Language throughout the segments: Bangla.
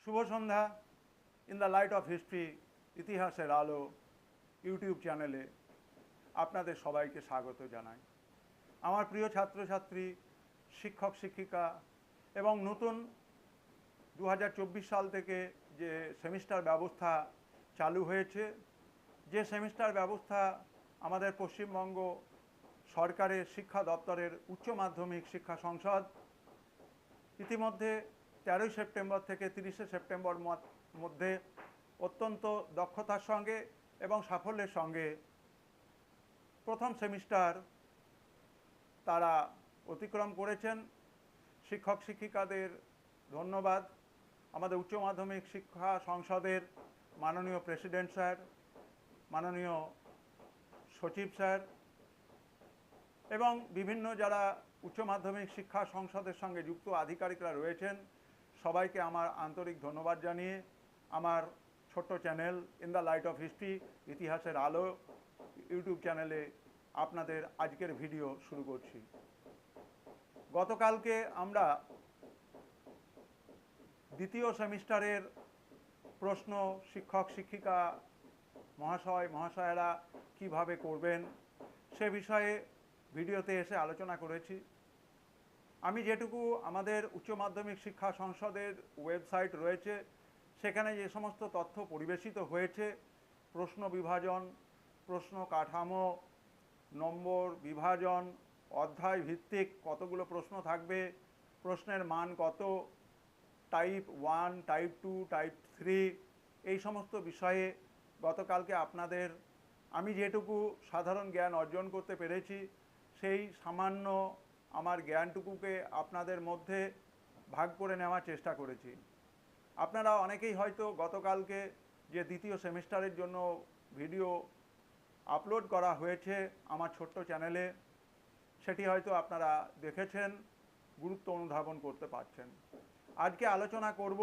শুভ সন্ধ্যা। In the light of history ইতিহাসের আলো ইউটিউব চ্যানেলে আপনাদের সবাইকে স্বাগত জানাই। আমার প্রিয় ছাত্রছাত্রী, শিক্ষক শিক্ষিকা এবং নতুন 2024 সাল থেকে যে সেমিস্টার ব্যবস্থা চালু হয়েছে, যে সেমিস্টার ব্যবস্থা আমাদের পশ্চিমবঙ্গ সরকারের শিক্ষা দপ্তরের উচ্চ মাধ্যমিক শিক্ষা সংসদ ইতিমধ্যে 13 সেপ্টেম্বর থেকে 30 সেপ্টেম্বর মধ্যে অত্যন্ত দক্ষতার সঙ্গে এবং সাফল্যের সঙ্গে প্রথম সেমিস্টার তারা অতিক্রম করেছেন। শিক্ষক শিক্ষিকাদের ধন্যবাদ। আমাদের উচ্চ মাধ্যমিক শিক্ষা সংসদের মাননীয় প্রেসিডেন্ট স্যার, মাননীয় সচিব স্যার এবং বিভিন্ন যারা উচ্চ মাধ্যমিক শিক্ষা সংসদের সঙ্গে যুক্ত আধিকারিকরা রয়েছেন, সবাইকে আমার আন্তরিক ধন্যবাদ জানিয়ে আমার ছোট্ট channel in the light of history ইতিহাসের আলো ইউটিউব চ্যানেলে আপনাদের আজকের ভিডিও শুরু করছি। গতকালকে আমরা দ্বিতীয় সেমিস্টারের প্রশ্ন শিক্ষক শিক্ষিকা মহাশয় মহাশয়েরা কিভাবে করবেন সে বিষয়ে ভিডিওতে এসে আলোচনা করেছি। আমি যেটুকু আমাদের উচ্চ মাধ্যমিক শিক্ষা সংসদের ওয়েবসাইট রয়েছে সেখানে যে সমস্ত তথ্য পরিবেশিত হয়েছে, প্রশ্ন বিভাজন, প্রশ্ন কাঠামো, নম্বর বিভাজন, অধ্যায় ভিত্তিক কতগুলো প্রশ্ন থাকবে, প্রশ্নের মান কত, টাইপ 1, টাইপ 2, টাইপ 3, এই সমস্ত বিষয়ে গতকালকে আপনাদের আমি যেটুকু সাধারণ জ্ঞান অর্জন করতে পেরেছি সেই সামান্য আমার জ্ঞানটুকুকে আপনাদের মধ্যে ভাগ করে নেওয়ার চেষ্টা করেছি। আপনারা অনেকেই হয়তো গতকালকে যে দ্বিতীয় সেমিস্টারের জন্য ভিডিও আপলোড করা হয়েছে আমার ছোট্ট চ্যানেলে, সেটি হয়তো আপনারা দেখেছেন, গুরুত্ব অনুধাবন করতে পারছেন। আজকে আলোচনা করব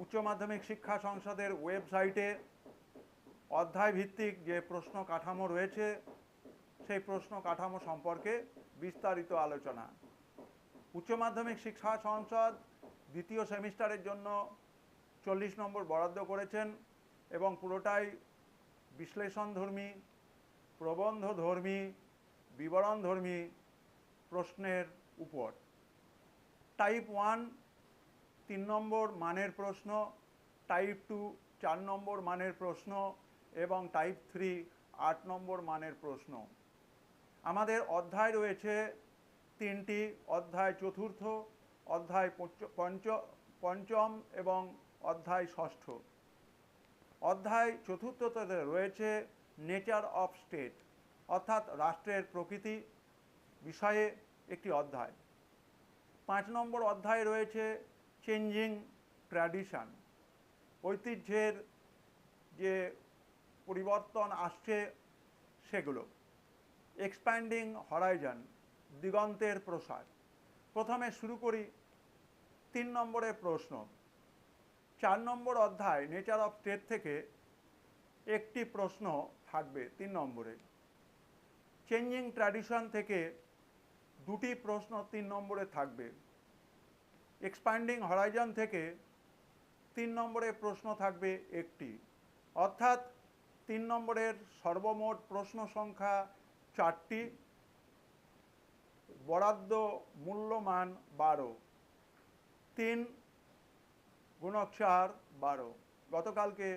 উচ্চ মাধ্যমিক শিক্ষা সংসদের ওয়েবসাইটে অধ্যায় ভিত্তিক যে প্রশ্ন কাঠামো রয়েছে সেই প্রশ্ন কাঠামো সম্পর্কে বিস্তারিত আলোচনা। উচ্চ মাধ্যমিক শিক্ষা সংসদ দ্বিতীয় সেমিস্টারের জন্য 40 নম্বর বরাদ্দ করেছেন এবং পুরোটাই বিশ্লেষণধর্মী, প্রবন্ধধর্মী, বিবরণধর্মী প্রশ্নের উপর। টাইপ 1 3 নম্বর মানের প্রশ্ন, টাইপ 2 4 নম্বর মানের প্রশ্ন এবং টাইপ 3 8 নম্বর মানের প্রশ্ন। আমাদের অধ্যায় রয়েছে 3টি অধ্যায়, চতুর্থ অধ্যায়, পঞ্চম এবং অধ্যায় ষষ্ঠ। অধ্যায় চতুর্থতে রয়েছে নেচার অফ স্টেট, অর্থাৎ রাষ্ট্রের প্রকৃতি বিষয়ে একটি অধ্যায়। 5 নম্বর অধ্যায় রয়েছে চেঞ্জিং ট্র্যাডিশন, ঐতিহ্যের যে পরিবর্তন আসছে সেগুলো। এক্সপ্যান্ডিং হরাইজন, দিগন্তের প্রসার। প্রথমে শুরু করি 3 নম্বরের প্রশ্ন। 4 নম্বর অধ্যায় নেচার অফ স্টেট থেকে একটি প্রশ্ন থাকবে 3 নম্বরে। চেঞ্জিং ট্র্যাডিশন থেকে দুটি প্রশ্ন 3 নম্বরে থাকবে। এক্সপ্যান্ডিং হরাইজন থেকে 3 নম্বরের প্রশ্ন থাকবে একটি, অর্থাৎ 3 নম্বরের সর্বমোট প্রশ্ন সংখ্যা 4টি, বরাদ্দ মূল্যমান 12, 3 গুণক 4 12। গতকালকে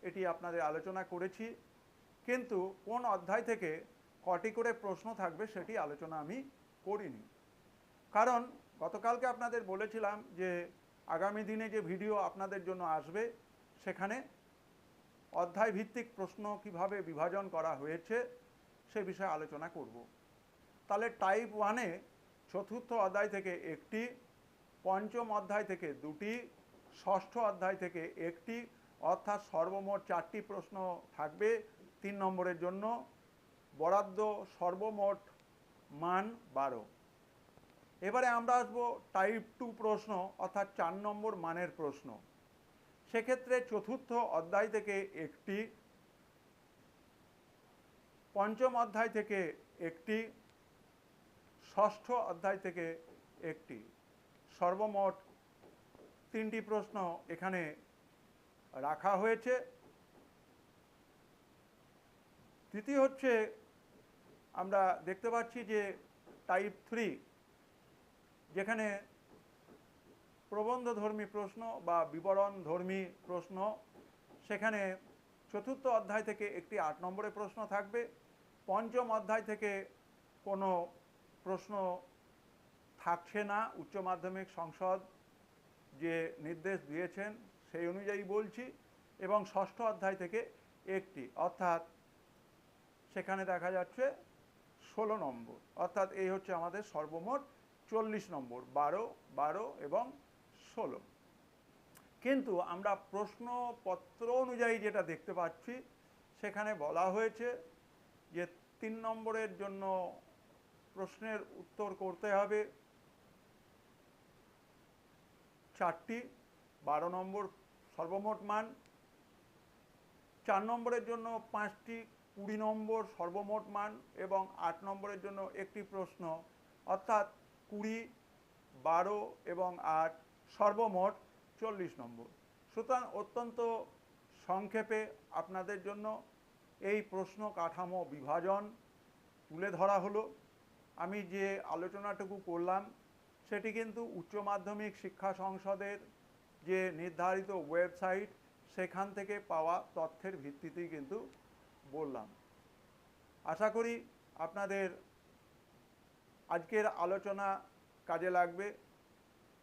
এটি আপনাদের আলোচনা করেছি, কিন্তু কোন অধ্যায় থেকে কটি করে প্রশ্ন থাকবে সেটি আলোচনা আমি করিনি। কারণ গতকালকে আপনাদের বলেছিলাম যে আগামী দিনে যে ভিডিও আপনাদের জন্য আসবে সেখানে অধ্যায় ভিত্তিক প্রশ্ন কিভাবে বিভাজন করা হয়েছে সে বিষয়ে আলোচনা করব। তাহলে টাইপ 1-এ চতুর্থ অধ্যায় থেকে একটি, পঞ্চম অধ্যায় থেকে দুটি, ষষ্ঠ অধ্যায় থেকে একটি, অর্থাৎ সর্বমোট 4টি প্রশ্ন থাকবে 3 নম্বরের জন্য। বরাদ্দ সর্বমোট মান 12। এবারে আমরা আসবো টাইপ 2 প্রশ্ন, অর্থাৎ 4 নম্বর মানের প্রশ্ন। সেক্ষেত্রে চতুর্থ অধ্যায় থেকে একটি, পঞ্চম অধ্যায় থেকে একটি, ষষ্ঠ অধ্যায় থেকে একটি, সর্বমোট তিনটি প্রশ্ন এখানে রাখা হয়েছে। তৃতীয় হচ্ছে, আমরা দেখতে পাচ্ছি যে টাইপ 3, যেখানে প্রবন্ধধর্মী প্রশ্ন বা বিবরণধর্মী প্রশ্ন, সেখানে চতুর্থ অধ্যায় থেকে একটি 8 নম্বরের প্রশ্ন থাকবে। পঞ্চম অধ্যায় থেকে কোনো প্রশ্ন থাকছে না, উচ্চ মাধ্যমিক সংসদ যে নির্দেশ দিয়েছেন সেই অনুযায়ী বলছি। এবং ষষ্ঠ অধ্যায় থেকে একটি, অর্থাৎ সেখানে দেখা যাচ্ছে 16 নম্বর, অর্থাৎ এই হচ্ছে আমাদের সর্বমোট 40 নম্বর, 12, 12 এবং 16। কিন্তু আমরা প্রশ্নপত্র অনুযায়ী যেটা দেখতে পাচ্ছি, সেখানে বলা হয়েছে যে 3 নম্বরের জন্য প্রশ্নের উত্তর করতে হবে 4টি, 12 নম্বর সর্বমোট মান। 4 নম্বরের জন্য 5টি, 20 নম্বর সর্বমোট মান, এবং 8 নম্বরের জন্য একটি প্রশ্ন, অর্থাৎ 20, 12 এবং 8 সর্বমোট 40 নম্বর। সুতরাং অত্যন্ত সংক্ষেপে আপনাদের জন্য এই প্রশ্ন কাঠামো বিভাজন তুলে ধরা হলো। আমি যে আলোচনাটুকু করলাম সেটি কিন্তু উচ্চ মাধ্যমিক শিক্ষা সংসদের যে নির্ধারিত ওয়েবসাইট, সেখান থেকে পাওয়া তথ্যের ভিত্তিতেই কিন্তু বললাম। আশা করি আপনাদের আজকের আলোচনা কাজে লাগবে।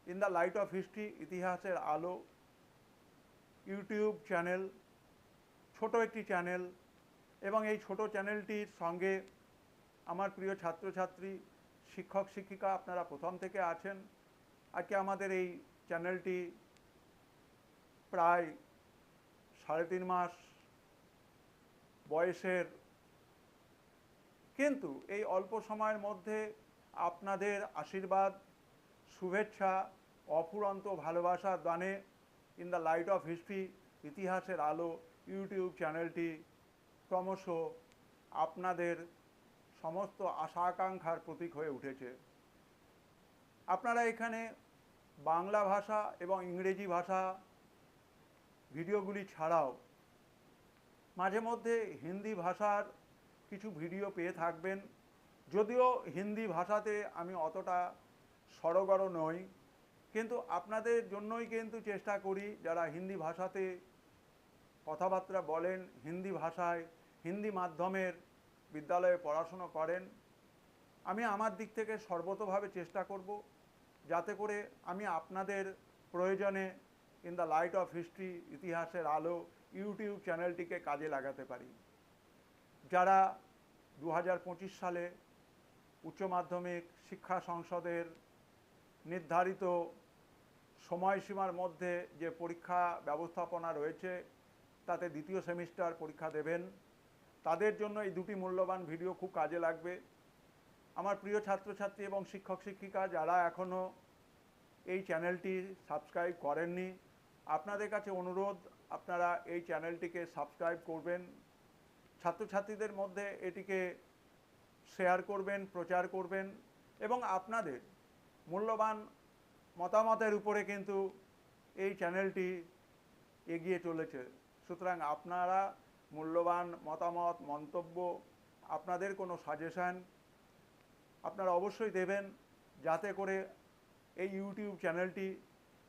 In the light of history, ইতিহাসের আলো ইউটিউব চ্যানেল, ছোট একটি চ্যানেল, এবং এই ছোট চ্যানেলটির সঙ্গে আমার প্রিয় ছাত্রছাত্রী, শিক্ষক শিক্ষিকা আপনারা প্রথম থেকে আছেন। আজকে আমাদের এই চ্যানেলটি প্রায় 3.5 মাস বয়সের, কিন্তু এই অল্প সময়ের মধ্যে আপনাদের আশীর্বাদ, শুভেচ্ছা, অফুরন্ত ভালোবাসার দানে in the light of history, ইতিহাসের আলো ইউটিউব চ্যানেলটি ক্রমশ আপনাদের সমস্ত আশা আকাঙ্ক্ষার প্রতীক হয়ে উঠেছে। আপনারা এখানে বাংলা ভাষা এবং ইংরেজি ভাষা ভিডিওগুলি ছাড়াও মাঝে মধ্যে হিন্দি ভাষার কিছু ভিডিও পেয়ে থাকবেন। যদিও হিন্দি ভাষাতে আমি অতটা সড়গড় নই, কিন্তু আপনাদের জন্যই কিন্তু চেষ্টা করি, যারা হিন্দি ভাষাতে কথাবার্তা বলেন, হিন্দি ভাষায়, হিন্দি মাধ্যমের বিদ্যালয়ে পড়াশুনো করেন, আমি আমার দিক থেকে সর্বতোভাবে চেষ্টা করব যাতে করে আমি আপনাদের প্রয়োজনে in the light of history, ইতিহাসের আলো ইউটিউব চ্যানেলটিকে কাজে লাগাতে পারি। যারা 2025 সালে উচ্চ মাধ্যমিক শিক্ষা সংসদের নির্ধারিত সময়সীমার মধ্যে যে পরীক্ষা ব্যবস্থাপনা রয়েছে, তাতে দ্বিতীয় সেমিস্টার পরীক্ষা দেবেন, তাদের জন্য এই দুটি মূল্যবান ভিডিও খুব কাজে লাগবে। আমার প্রিয় ছাত্রছাত্রী এবং শিক্ষক শিক্ষিকা যারা এখনও এই চ্যানেলটি সাবস্ক্রাইব করেননি, আপনাদের কাছে অনুরোধ, আপনারা এই চ্যানেলটিকে সাবস্ক্রাইব করবেন, ছাত্রছাত্রীদের মধ্যে এটিকে শেয়ার করবেন, প্রচার করবেন, এবং আপনাদের মূল্যবান মতামতের উপরে কিন্তু এই চ্যানেলটি এগিয়ে চলেছে। সুতরাং আপনারা মূল্যবান মতামত, মন্তব্য, আপনাদের কোনো সাজেশান আপনারা অবশ্যই দেবেন, যাতে করে এই ইউটিউব চ্যানেলটি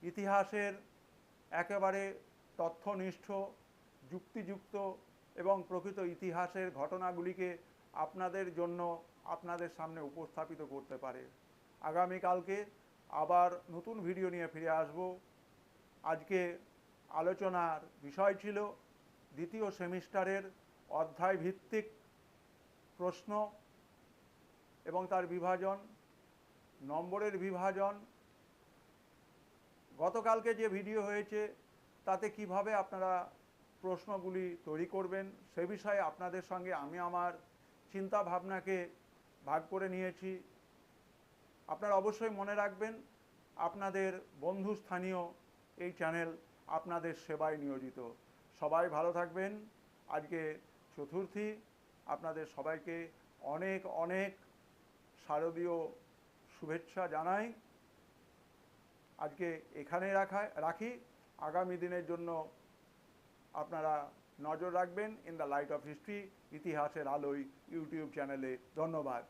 ইতিহাসের একেবারে তথ্যনিষ্ঠ, যুক্তিযুক্ত এবং প্রকৃত ইতিহাসের ঘটনাগুলিকে আপনাদের জন্য, আপনাদের সামনে উপস্থাপিত করতে পারে। আগামীকালকে আবার নতুন ভিডিও নিয়ে ফিরে আসব। আজকে আলোচনার বিষয় ছিল দ্বিতীয় সেমিস্টারের অধ্যায় ভিত্তিক প্রশ্ন এবং তার বিভাজন, নম্বরের বিভাজন। গতকালকে যে ভিডিও হয়েছে তাতে কিভাবে আপনারা প্রশ্নগুলি তৈরি করবেন সে বিষয়ে আপনাদের সঙ্গে আমি আমার চিন্তা ভাবনাকে ভাগ করে নিয়েছি। আপনারা অবশ্যই মনে রাখবেন, আপনাদের বন্ধুস্থানীয় এই চ্যানেল আপনাদের সেবায় নিয়োজিত। সবাই ভালো থাকবেন। আজকে চতুর্থী, আপনাদের সবাইকে অনেক অনেক শারদীয় শুভেচ্ছা জানাই। আজকে এখানেই রাখি। আগামী দিনের জন্য আপনারা নজর রাখবেন in the light of history, ইতিহাসের আলোয় ইউটিউব চ্যানেলে। ধন্যবাদ।